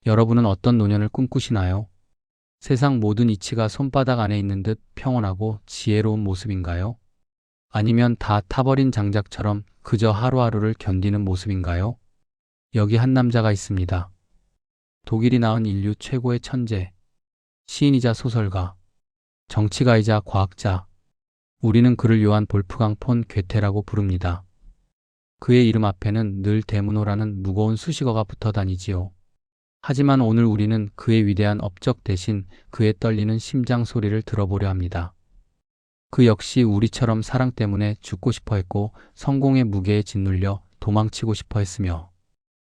여러분은 어떤 노년을 꿈꾸시나요? 세상 모든 이치가 손바닥 안에 있는 듯 평온하고 지혜로운 모습인가요? 아니면 다 타버린 장작처럼 그저 하루하루를 견디는 모습인가요? 여기 한 남자가 있습니다. 독일이 낳은 인류 최고의 천재, 시인이자 소설가, 정치가이자 과학자. 우리는 그를 요한 볼프강 폰 괴테라고 부릅니다. 그의 이름 앞에는 늘 대문호라는 무거운 수식어가 붙어 다니지요. 하지만 오늘 우리는 그의 위대한 업적 대신 그의 떨리는 심장 소리를 들어보려 합니다. 그 역시 우리처럼 사랑 때문에 죽고 싶어 했고 성공의 무게에 짓눌려 도망치고 싶어 했으며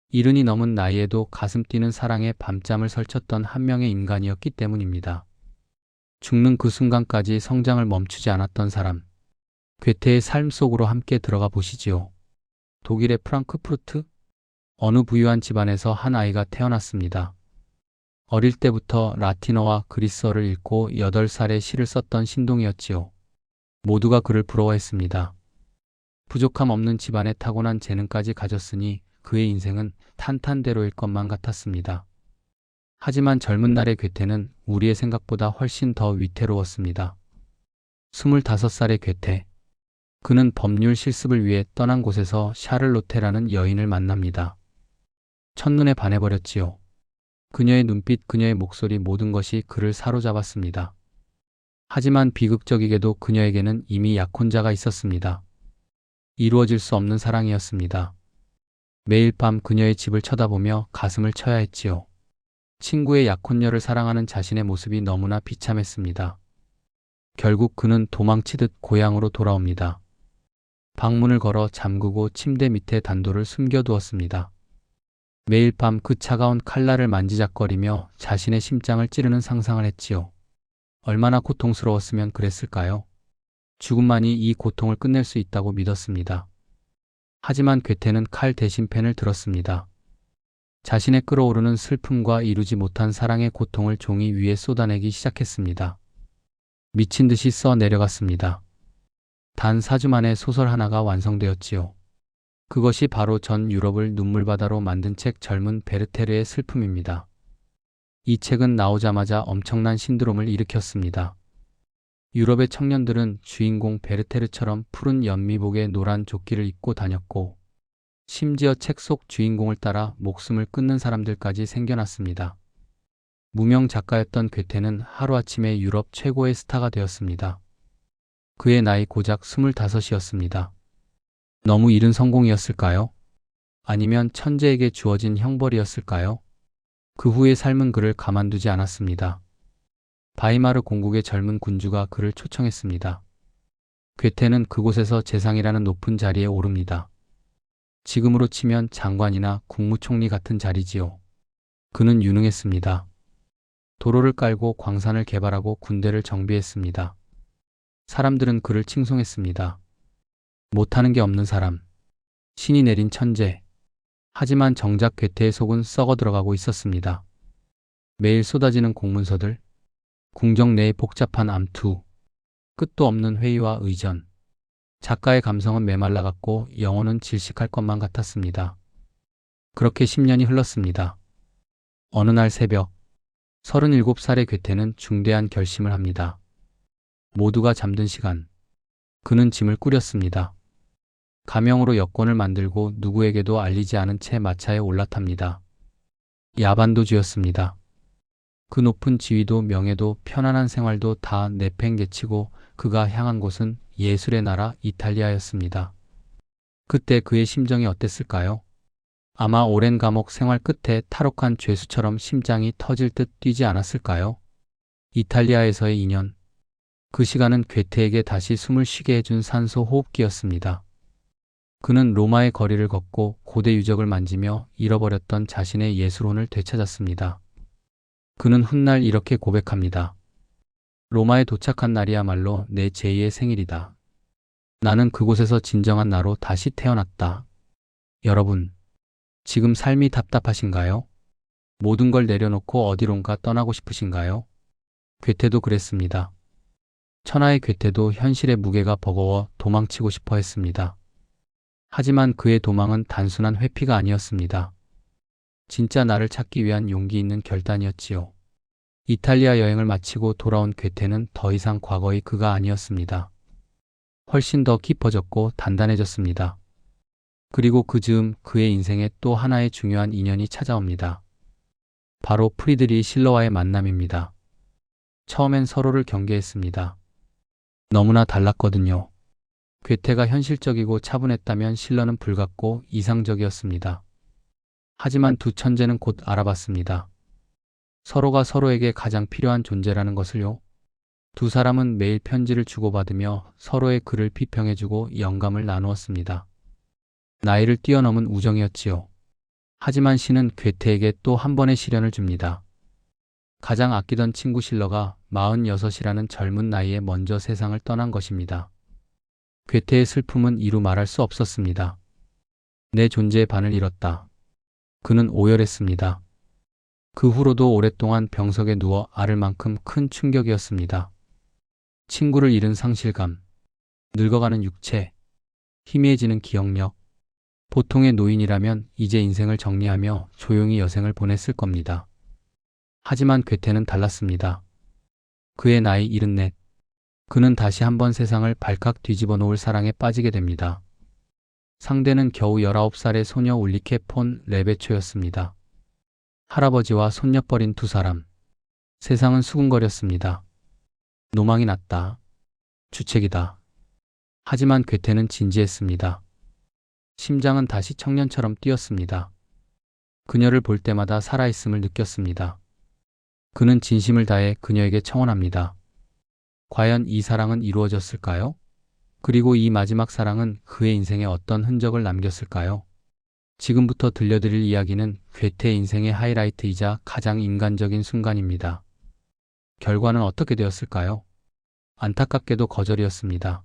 이른이 넘은 나이에도 가슴 뛰는 사랑에 밤잠을 설쳤던 한 명의 인간이었기 때문입니다. 죽는 그 순간까지 성장을 멈추지 않았던 사람, 괴테의 삶 속으로 함께 들어가 보시지요. 독일의 프랑크푸르트? 어느 부유한 집안에서 한 아이가 태어났습니다. 어릴 때부터 라틴어와 그리스어를 읽고 8살에 시를 썼던 신동이었지요. 모두가 그를 부러워했습니다. 부족함 없는 집안에 타고난 재능까지 가졌으니 그의 인생은 탄탄대로일 것만 같았습니다. 하지만 젊은 날의 괴테는 우리의 생각보다 훨씬 더 위태로웠습니다. 25살의 괴테. 그는 법률 실습을 위해 떠난 곳에서 샤를로테라는 여인을 만납니다. 첫눈에 반해버렸지요. 그녀의 눈빛, 그녀의 목소리 모든 것이 그를 사로잡았습니다. 하지만 비극적이게도 그녀에게는 이미 약혼자가 있었습니다. 이루어질 수 없는 사랑이었습니다. 매일 밤 그녀의 집을 쳐다보며 가슴을 쳐야 했지요. 친구의 약혼녀를 사랑하는 자신의 모습이 너무나 비참했습니다. 결국 그는 도망치듯 고향으로 돌아옵니다. 방문을 걸어 잠그고 침대 밑에 단도를 숨겨두었습니다. 매일 밤 그 차가운 칼날을 만지작거리며 자신의 심장을 찌르는 상상을 했지요. 얼마나 고통스러웠으면 그랬을까요? 죽음만이 이 고통을 끝낼 수 있다고 믿었습니다. 하지만 괴테는 칼 대신 펜을 들었습니다. 자신의 끓어오르는 슬픔과 이루지 못한 사랑의 고통을 종이 위에 쏟아내기 시작했습니다. 미친 듯이 써 내려갔습니다. 단 4주 만에 소설 하나가 완성되었지요. 그것이 바로 전 유럽을 눈물바다로 만든 책 젊은 베르테르의 슬픔입니다. 이 책은 나오자마자 엄청난 신드롬을 일으켰습니다. 유럽의 청년들은 주인공 베르테르처럼 푸른 연미복에 노란 조끼를 입고 다녔고 심지어 책 속 주인공을 따라 목숨을 끊는 사람들까지 생겨났습니다. 무명 작가였던 괴테는 하루아침에 유럽 최고의 스타가 되었습니다. 그의 나이 고작 25이었습니다. 너무 이른 성공이었을까요? 아니면 천재에게 주어진 형벌이었을까요? 그 후의 삶은 그를 가만두지 않았습니다. 바이마르 공국의 젊은 군주가 그를 초청했습니다. 괴테는 그곳에서 재상이라는 높은 자리에 오릅니다. 지금으로 치면 장관이나 국무총리 같은 자리지요. 그는 유능했습니다. 도로를 깔고 광산을 개발하고 군대를 정비했습니다. 사람들은 그를 칭송했습니다. 못하는 게 없는 사람, 신이 내린 천재. 하지만 정작 괴테의 속은 썩어 들어가고 있었습니다. 매일 쏟아지는 공문서들, 궁정 내의 복잡한 암투, 끝도 없는 회의와 의전. 작가의 감성은 메말라갔고 영혼은 질식할 것만 같았습니다. 그렇게 10년이 흘렀습니다. 어느 날 새벽, 37살의 괴테는 중대한 결심을 합니다. 모두가 잠든 시간, 그는 짐을 꾸렸습니다. 가명으로 여권을 만들고 누구에게도 알리지 않은 채 마차에 올라탑니다. 야반도주였습니다. 그 높은 지위도 명예도 편안한 생활도 다 내팽개치고 그가 향한 곳은 예술의 나라 이탈리아였습니다. 그때 그의 심정이 어땠을까요? 아마 오랜 감옥 생활 끝에 탈옥한 죄수처럼 심장이 터질 듯 뛰지 않았을까요? 이탈리아에서의 2년. 그 시간은 괴테에게 다시 숨을 쉬게 해준 산소 호흡기였습니다. 그는 로마의 거리를 걷고 고대 유적을 만지며 잃어버렸던 자신의 예술혼을 되찾았습니다. 그는 훗날 이렇게 고백합니다. 로마에 도착한 날이야말로 내 제2의 생일이다. 나는 그곳에서 진정한 나로 다시 태어났다. 여러분, 지금 삶이 답답하신가요? 모든 걸 내려놓고 어디론가 떠나고 싶으신가요? 괴테도 그랬습니다. 천하의 괴테도 현실의 무게가 버거워 도망치고 싶어 했습니다. 하지만 그의 도망은 단순한 회피가 아니었습니다. 진짜 나를 찾기 위한 용기 있는 결단이었지요. 이탈리아 여행을 마치고 돌아온 괴테는 더 이상 과거의 그가 아니었습니다. 훨씬 더 깊어졌고 단단해졌습니다. 그리고 그 즈음 그의 인생에 또 하나의 중요한 인연이 찾아옵니다. 바로 프리드리 실러와의 만남입니다. 처음엔 서로를 경계했습니다. 너무나 달랐거든요. 괴테가 현실적이고 차분했다면 실러는 불같고 이상적이었습니다. 하지만 두 천재는 곧 알아봤습니다. 서로가 서로에게 가장 필요한 존재라는 것을요. 두 사람은 매일 편지를 주고받으며 서로의 글을 비평해주고 영감을 나누었습니다. 나이를 뛰어넘은 우정이었지요. 하지만 시는 괴테에게 또 한 번의 시련을 줍니다. 가장 아끼던 친구 실러가 46이라는 젊은 나이에 먼저 세상을 떠난 것입니다. 괴테의 슬픔은 이루 말할 수 없었습니다. 내 존재의 반을 잃었다. 그는 오열했습니다. 그 후로도 오랫동안 병석에 누워 앓을 만큼 큰 충격이었습니다. 친구를 잃은 상실감, 늙어가는 육체, 희미해지는 기억력. 보통의 노인이라면 이제 인생을 정리하며 조용히 여생을 보냈을 겁니다. 하지만 괴테는 달랐습니다. 그의 나이 74. 그는 다시 한번 세상을 발칵 뒤집어 놓을 사랑에 빠지게 됩니다. 상대는 겨우 19살의 소녀 울리케 폰 레베초였습니다. 할아버지와 손녀뻘인 두 사람. 세상은 수군거렸습니다. 노망이 났다. 주책이다. 하지만 괴테는 진지했습니다. 심장은 다시 청년처럼 뛰었습니다. 그녀를 볼 때마다 살아있음을 느꼈습니다. 그는 진심을 다해 그녀에게 청혼합니다. 과연 이 사랑은 이루어졌을까요? 그리고 이 마지막 사랑은 그의 인생에 어떤 흔적을 남겼을까요? 지금부터 들려드릴 이야기는 괴테의 인생의 하이라이트이자 가장 인간적인 순간입니다. 결과는 어떻게 되었을까요? 안타깝게도 거절이었습니다.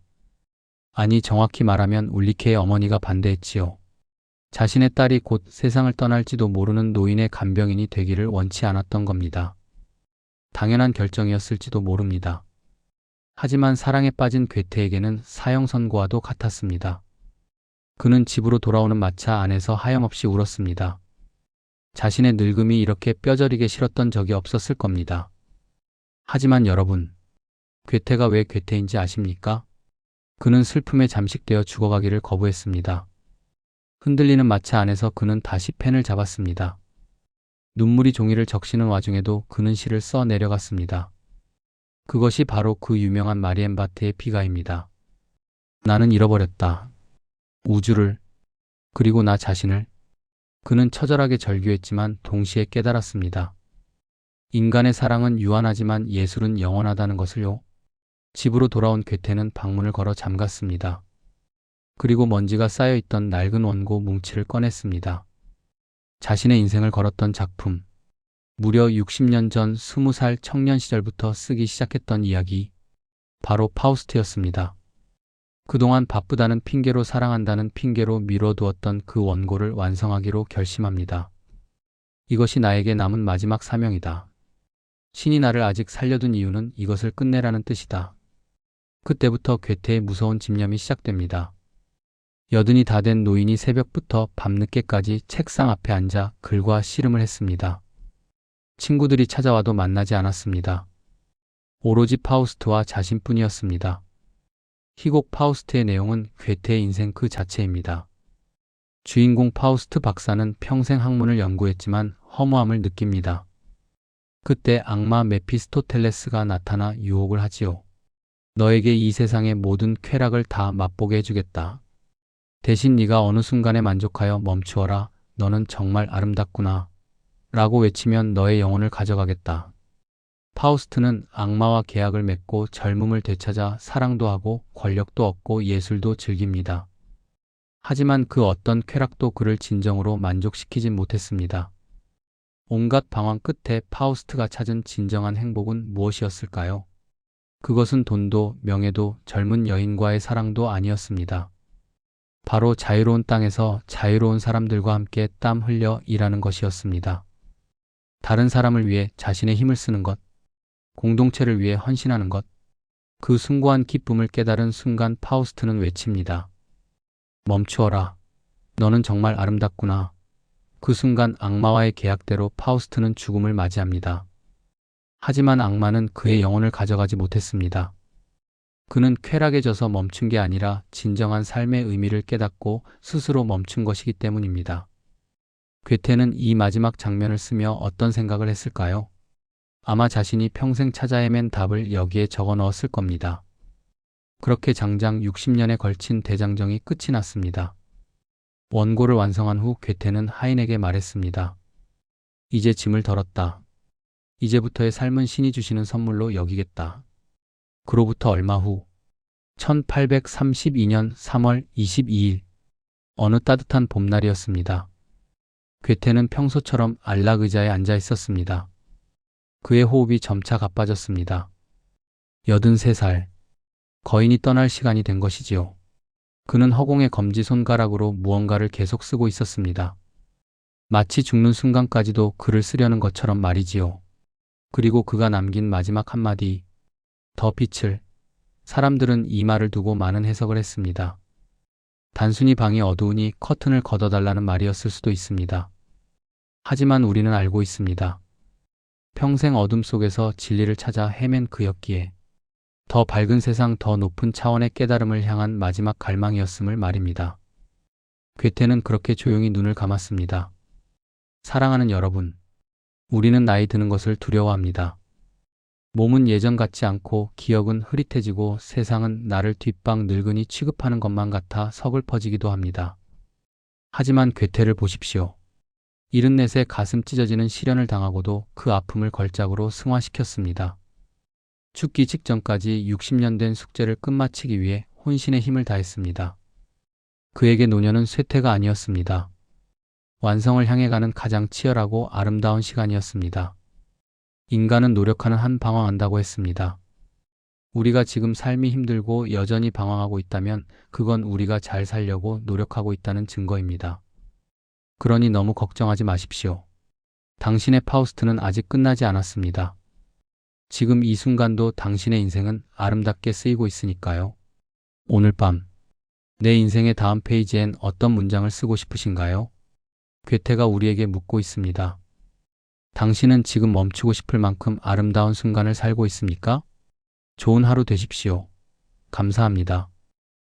아니, 정확히 말하면 울리케의 어머니가 반대했지요. 자신의 딸이 곧 세상을 떠날지도 모르는 노인의 간병인이 되기를 원치 않았던 겁니다. 당연한 결정이었을지도 모릅니다. 하지만 사랑에 빠진 괴테에게는 사형 선고와도 같았습니다. 그는 집으로 돌아오는 마차 안에서 하염없이 울었습니다. 자신의 늙음이 이렇게 뼈저리게 싫었던 적이 없었을 겁니다. 하지만 여러분, 괴테가 왜 괴테인지 아십니까? 그는 슬픔에 잠식되어 죽어가기를 거부했습니다. 흔들리는 마차 안에서 그는 다시 펜을 잡았습니다. 눈물이 종이를 적시는 와중에도 그는 시를 써 내려갔습니다. 그것이 바로 그 유명한 마리엠바트의 비가입니다. 나는 잃어버렸다. 우주를, 그리고 나 자신을. 그는 처절하게 절규했지만 동시에 깨달았습니다. 인간의 사랑은 유한하지만 예술은 영원하다는 것을요. 집으로 돌아온 괴테는 방문을 걸어 잠갔습니다. 그리고 먼지가 쌓여있던 낡은 원고 뭉치를 꺼냈습니다. 자신의 인생을 걸었던 작품. 무려 60년 전 20살 청년 시절부터 쓰기 시작했던 이야기. 바로 파우스트였습니다. 그동안 바쁘다는 핑계로 사랑한다는 핑계로 미뤄두었던 그 원고를 완성하기로 결심합니다. 이것이 나에게 남은 마지막 사명이다. 신이 나를 아직 살려둔 이유는 이것을 끝내라는 뜻이다. 그때부터 괴테의 무서운 집념이 시작됩니다. 80이 다 된 노인이 새벽부터 밤늦게까지 책상 앞에 앉아 글과 씨름을 했습니다. 친구들이 찾아와도 만나지 않았습니다. 오로지 파우스트와 자신뿐이었습니다. 희곡 파우스트의 내용은 괴테의 인생 그 자체입니다. 주인공 파우스트 박사는 평생 학문을 연구했지만 허무함을 느낍니다. 그때 악마 메피스토텔레스가 나타나 유혹을 하지요. 너에게 이 세상의 모든 쾌락을 다 맛보게 해주겠다. 대신 네가 어느 순간에 만족하여 멈추어라. 너는 정말 아름답구나. 라고 외치면 너의 영혼을 가져가겠다. 파우스트는 악마와 계약을 맺고 젊음을 되찾아 사랑도 하고 권력도 얻고 예술도 즐깁니다. 하지만 그 어떤 쾌락도 그를 진정으로 만족시키진 못했습니다. 온갖 방황 끝에 파우스트가 찾은 진정한 행복은 무엇이었을까요? 그것은 돈도 명예도 젊은 여인과의 사랑도 아니었습니다. 바로 자유로운 땅에서 자유로운 사람들과 함께 땀 흘려 일하는 것이었습니다. 다른 사람을 위해 자신의 힘을 쓰는 것, 공동체를 위해 헌신하는 것, 그 숭고한 기쁨을 깨달은 순간 파우스트는 외칩니다. 멈추어라. 너는 정말 아름답구나. 그 순간 악마와의 계약대로 파우스트는 죽음을 맞이합니다. 하지만 악마는 그의 영혼을 가져가지 못했습니다. 그는 쾌락에 져서 멈춘 게 아니라 진정한 삶의 의미를 깨닫고 스스로 멈춘 것이기 때문입니다. 괴테는 이 마지막 장면을 쓰며 어떤 생각을 했을까요? 아마 자신이 평생 찾아 헤맨 답을 여기에 적어 넣었을 겁니다. 그렇게 장장 60년에 걸친 대장정이 끝이 났습니다. 원고를 완성한 후 괴테는 하인에게 말했습니다. 이제 짐을 덜었다. 이제부터의 삶은 신이 주시는 선물로 여기겠다. 그로부터 얼마 후 1832년 3월 22일 어느 따뜻한 봄날이었습니다. 괴테는 평소처럼 안락 의자에 앉아 있었습니다. 그의 호흡이 점차 가빠졌습니다. 83살. 거인이 떠날 시간이 된 것이지요. 그는 허공의 검지손가락으로 무언가를 계속 쓰고 있었습니다. 마치 죽는 순간까지도 글을 쓰려는 것처럼 말이지요. 그리고 그가 남긴 마지막 한마디, 더 빛을. 사람들은 이 말을 두고 많은 해석을 했습니다. 단순히 방이 어두우니 커튼을 걷어달라는 말이었을 수도 있습니다. 하지만 우리는 알고 있습니다. 평생 어둠 속에서 진리를 찾아 헤맨 그였기에 더 밝은 세상, 더 높은 차원의 깨달음을 향한 마지막 갈망이었음을 말입니다. 괴테는 그렇게 조용히 눈을 감았습니다. 사랑하는 여러분, 우리는 나이 드는 것을 두려워합니다. 몸은 예전 같지 않고 기억은 흐릿해지고 세상은 나를 뒷방 늙은이 취급하는 것만 같아 서글퍼지기도 합니다. 하지만 괴테를 보십시오. 74세 가슴 찢어지는 시련을 당하고도 그 아픔을 걸작으로 승화시켰습니다. 죽기 직전까지 60년 된 숙제를 끝마치기 위해 혼신의 힘을 다했습니다. 그에게 노년은 쇠퇴가 아니었습니다. 완성을 향해 가는 가장 치열하고 아름다운 시간이었습니다. 인간은 노력하는 한 방황한다고 했습니다. 우리가 지금 삶이 힘들고 여전히 방황하고 있다면 그건 우리가 잘 살려고 노력하고 있다는 증거입니다. 그러니 너무 걱정하지 마십시오. 당신의 파우스트는 아직 끝나지 않았습니다. 지금 이 순간도 당신의 인생은 아름답게 쓰이고 있으니까요. 오늘 밤, 내 인생의 다음 페이지엔 어떤 문장을 쓰고 싶으신가요? 괴테가 우리에게 묻고 있습니다. 당신은 지금 멈추고 싶을 만큼 아름다운 순간을 살고 있습니까? 좋은 하루 되십시오. 감사합니다.